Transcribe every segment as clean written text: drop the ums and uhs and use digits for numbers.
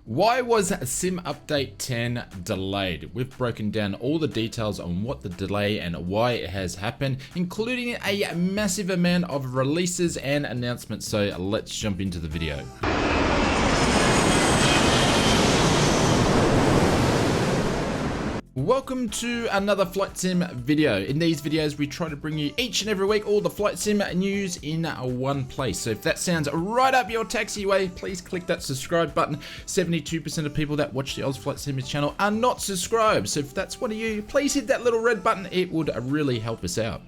Why was Sim Update 10 delayed? We've broken down all the details on what the delay and why it has happened, including a massive amount of releases and announcements. So let's jump into the video. Welcome to another Flight Sim video. In these videos, we try to bring you each and every week all the Flight Sim news in one place. So if that sounds right up your taxiway, please click that subscribe button. 72% of people that watch the Oz Flight Sim channel are not subscribed. So if that's one of you, please hit that little red button. It would really help us out.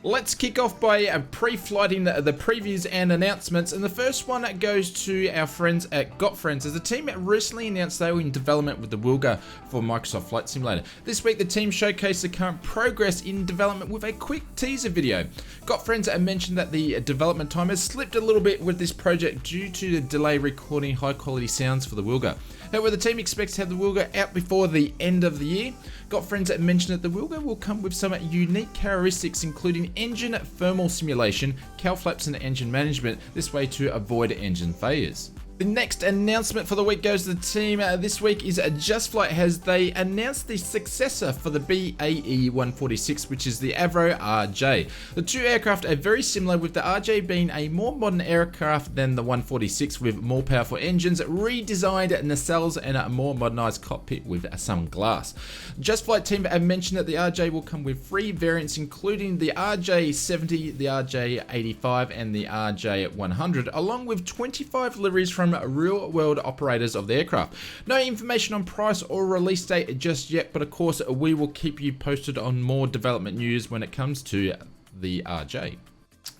Let's kick off by pre-flighting the previews and announcements, and the first one goes to our friends at GotFriends, as the team recently announced they were in development with the Wilga for Microsoft Flight Simulator. This week the team showcased the current progress in development with a quick teaser video. GotFriends mentioned that the development time has slipped a little bit with this project due to the delay recording high quality sounds for the Wilga. However, the team expects to have the Wilga out before the end of the year. GotFriends mentioned that the Wilga will come with some unique characteristics, including engine thermal simulation, cowl flaps and engine management, this way to avoid engine failures. The next announcement for the week goes to the team this week is Just Flight, as they announced the successor for the BAE 146, which is the Avro RJ. The two aircraft are very similar, with the RJ being a more modern aircraft than the 146 with more powerful engines, redesigned nacelles and a more modernized cockpit with some glass. Just Flight team mentioned that the RJ will come with 3 variants, including the RJ70, the RJ85 and the RJ100, along with 25 liveries from real-world operators of the aircraft. No information on price or release date just yet, but of course we will keep you posted on more development news when it comes to the RJ.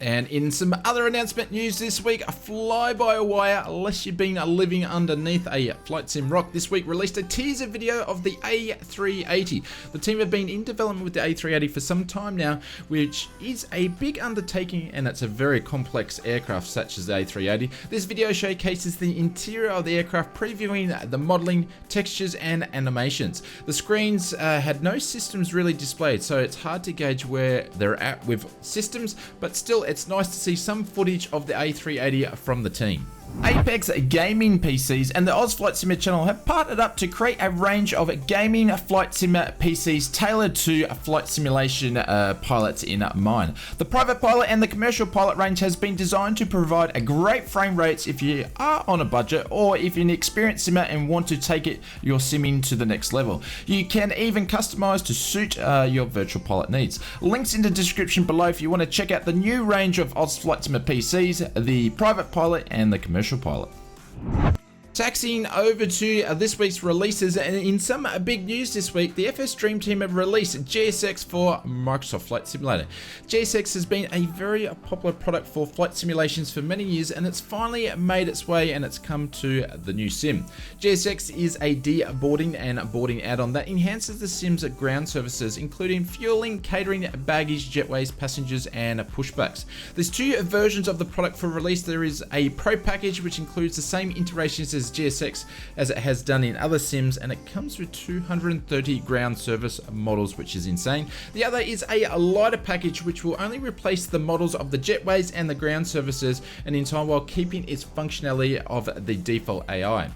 And in some other announcement news this week, a fly-by-wire, unless you've been living underneath a Flight Sim rock, this week released a teaser video of the A380. The team have been in development with the A380 for some time now, which is a big undertaking, and it's a very complex aircraft such as the A380. This video showcases the interior of the aircraft, previewing the modeling, textures and animations. The screens had no systems really displayed, so it's hard to gauge where they're at with systems, but still it's nice to see some footage of the A380 from the team. Apex Gaming PCs and the Oz Flight Sim channel have partnered up to create a range of gaming flight sim PCs tailored to flight simulation pilots in mind. The private pilot and the commercial pilot range has been designed to provide a great frame rates if you are on a budget, or if you're an experienced simmer and want to take your simming to the next level. You can even customize to suit your virtual pilot needs. Links in the description below if you want to check out the new range of Oz Flight Sim PCs, the private pilot and the commercial pilot. Taxiing over to this week's releases, and in some big news this week, the FS Dream Team have released GSX for Microsoft Flight Simulator. GSX has been a very popular product for flight simulations for many years, and it's finally made its way and it's come to the new sim. GSX is a deboarding and boarding add-on that enhances the sim's ground services, including fueling, catering, baggage, jetways, passengers and pushbacks. There's 2 versions of the product for release. There is a Pro package, which includes the same integrations as GSX as it has done in other sims, and it comes with 230 ground service models, which is insane. The other is a lighter package, which will only replace the models of the jetways and the ground services, and in time while keeping its functionality of the default AI.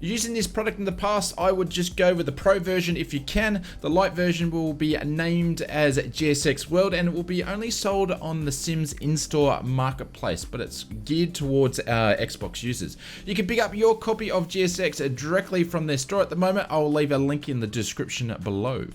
Using this product in the past, I would just go with the Pro version if you can. The light version will be named as GSX World, and it will be only sold on the Sims in-store marketplace, but it's geared towards our Xbox users. You can pick up your copy of GSX directly from their store at the moment. I'll leave a link in the description below.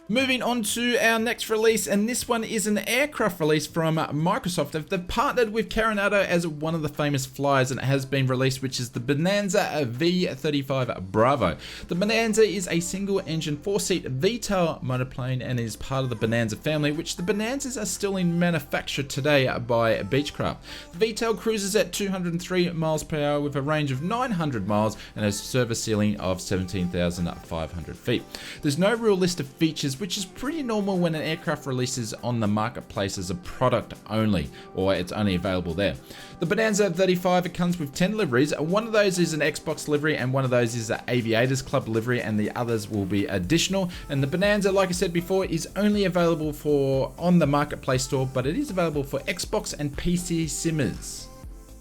Moving on to our next release, and this one is an aircraft release from Microsoft. They've partnered with Coronado as one of the famous flyers, and it has been released, which is the Bonanza V35 Bravo. The Bonanza is a single-engine 4-seat VTOL monoplane and is part of the Bonanza family, which the Bonanzas are still in manufacture today by Beechcraft. The VTOL cruises at 203 miles per hour with a range of 900 miles and a service ceiling of 17,500 feet. There's no real list of features, which is pretty normal when an aircraft releases on the marketplace as a product only, or it's only available there. The Bonanza 35 comes with 10 liveries. One of those is an Xbox livery, and one of those is an Aviators Club livery, and the others will be additional. And the Bonanza, like I said before, is only available for on the marketplace store, but it is available for Xbox and PC simmers.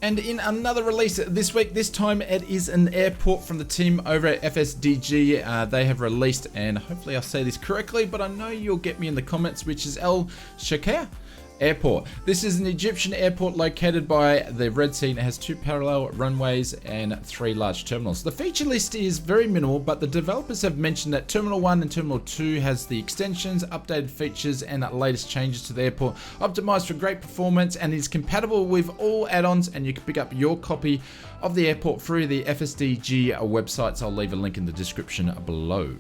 And in another release this week, this time it is an airport from the team over at FSDG. They have released, and hopefully I say this correctly, but I know you'll get me in the comments, which is El Shakir Airport. This is an Egyptian airport located by the Red Sea and it has 2 parallel runways and 3 large terminals. The feature list is very minimal, but the developers have mentioned that Terminal 1 and Terminal 2 has the extensions, updated features and latest changes to the airport, optimized for great performance and is compatible with all add-ons, and you can pick up your copy of the airport through the FSDG websites. I'll leave a link in the description below.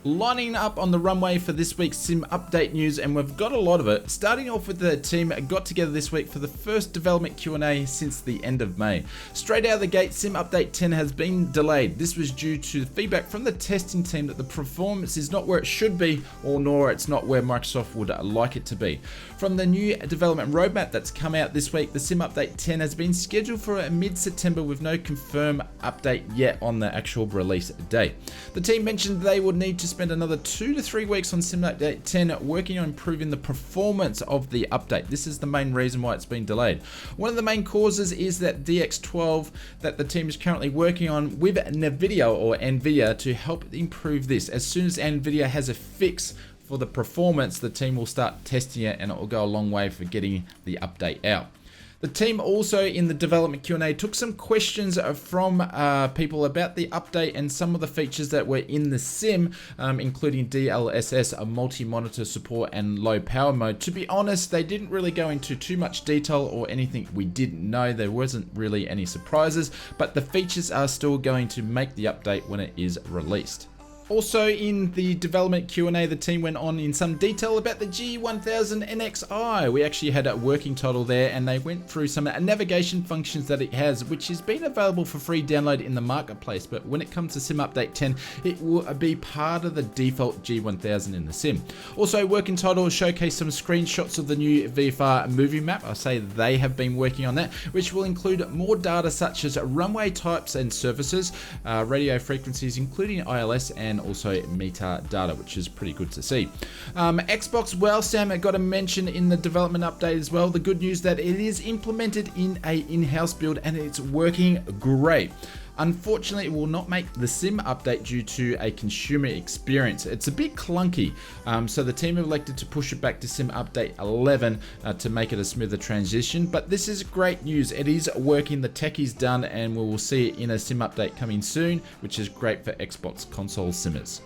Lining up on the runway for this week's sim update news, and we've got a lot of it. Starting off with the team got together this week for the first development Q&A since the end of May. Straight out of the gate, sim update 10 has been delayed. This was due to feedback from the testing team that the performance is not where it should be, or nor it's not where Microsoft would like it to be. From the new development roadmap that's come out this week, the sim update 10 has been scheduled for mid-September with no confirmed update yet on the actual release date. The team mentioned they would need to spend another 2 to 3 weeks on sim update 10 working on improving the performance of the update. This is the main reason why it's been delayed. One of the main causes is that DX12 that the team is currently working on with NVIDIA to help improve this. As soon as NVIDIA has a fix for the performance, the team will start testing it and it will go a long way for getting the update out. The team also in the development Q&A took some questions from people about the update and some of the features that were in the sim, including DLSS, a multi-monitor support and low power mode. To be honest, they didn't really go into too much detail or anything we didn't know. There wasn't really any surprises, but the features are still going to make the update when it is released. Also in the development Q&A, the team went on in some detail about the G1000 NXi. We actually had a working title there and they went through some navigation functions that it has, which has been available for free download in the marketplace. But when it comes to sim update 10, it will be part of the default G1000 in the sim. Also, working title showcased some screenshots of the new VFR movie map. I say they have been working on that, which will include more data such as runway types and surfaces, radio frequencies, including ILS and also metadata, which is pretty good to see. Xbox, well, Sam got a mention in the development update as well. The good news that it is implemented in a in-house build and it's working great. Unfortunately, it will not make the sim update due to a consumer experience. It's a bit clunky, so the team have elected to push it back to sim update 11 to make it a smoother transition. But this is great news. It is working, the tech is done, and we will see it in a sim update coming soon, which is great for Xbox console simmers.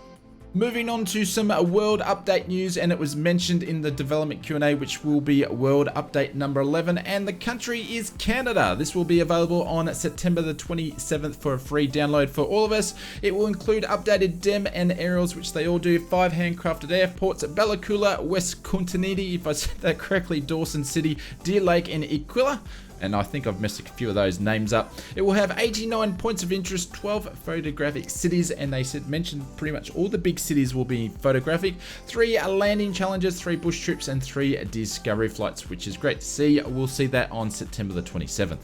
Moving on to some world update news, and it was mentioned in the development Q&A, which will be world update number 11, and the country is Canada. This will be available on September the 27th for a free download for all of us. It will include updated DEM and aerials, which they all do, 5 handcrafted airports, Bella Coola, West County, if I said that correctly, Dawson City, Deer Lake and Equilla. And I think I've messed a few of those names up. It will have 89 points of interest, 12 photographic cities, and they mentioned pretty much all the big cities will be photographic, 3 landing challenges, 3 bush trips, and 3 discovery flights, which is great to see. We'll see that on September the 27th.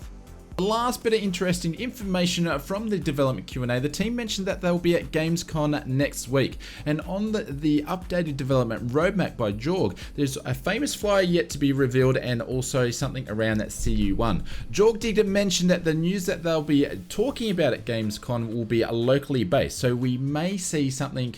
The last bit of interesting information from the development Q&A, the team mentioned that they'll be at Gamescom next week. And on the updated development roadmap by Jorg, there's a famous flyer yet to be revealed and also something around that CU1. Jorg did mention that the news that they'll be talking about at Gamescom will be locally based. So we may see something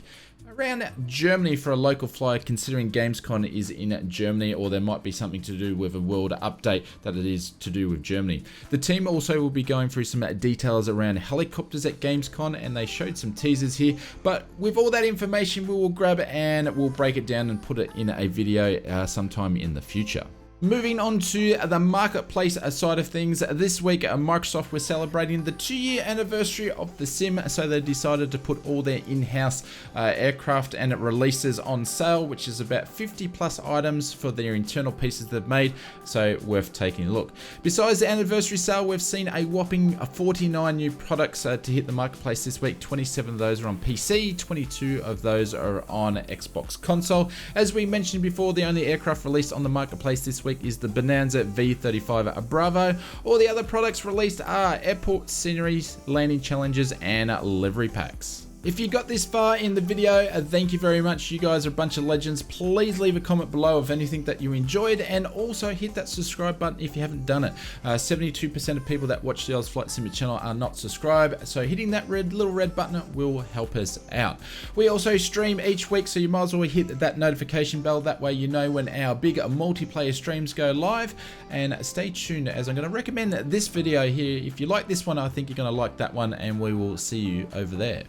around Germany for a local flyer, considering Gamescom is in Germany, or there might be something to do with a world update that it is to do with Germany. The team also will be going through some details around helicopters at Gamescom, and they showed some teasers here, but with all that information we will grab it and we'll break it down and put it in a video sometime in the future. Moving on to the marketplace side of things, this week Microsoft was celebrating the 2-year anniversary of the sim, so they decided to put all their in-house aircraft and releases on sale, which is about 50 plus items for their internal pieces they've made, so worth taking a look. Besides the anniversary sale, we've seen a whopping 49 new products to hit the marketplace this week. 27 of those are on PC, 22 of those are on Xbox console. As we mentioned before, the only aircraft released on the marketplace this week is the Bonanza V35 Bravo. All the other products released are airport sceneries, landing challenges, and livery packs. If you got this far in the video, thank you very much. You guys are a bunch of legends. Please leave a comment below of anything that you enjoyed, and also hit that subscribe button if you haven't done it. 72% of people that watch the Oz Flight Sim channel are not subscribed, so hitting that little red button will help us out. We also stream each week, so you might as well hit that notification bell. That way you know when our big multiplayer streams go live. And stay tuned, as I'm going to recommend this video here. If you like this one, I think you're going to like that one, and we will see you over there.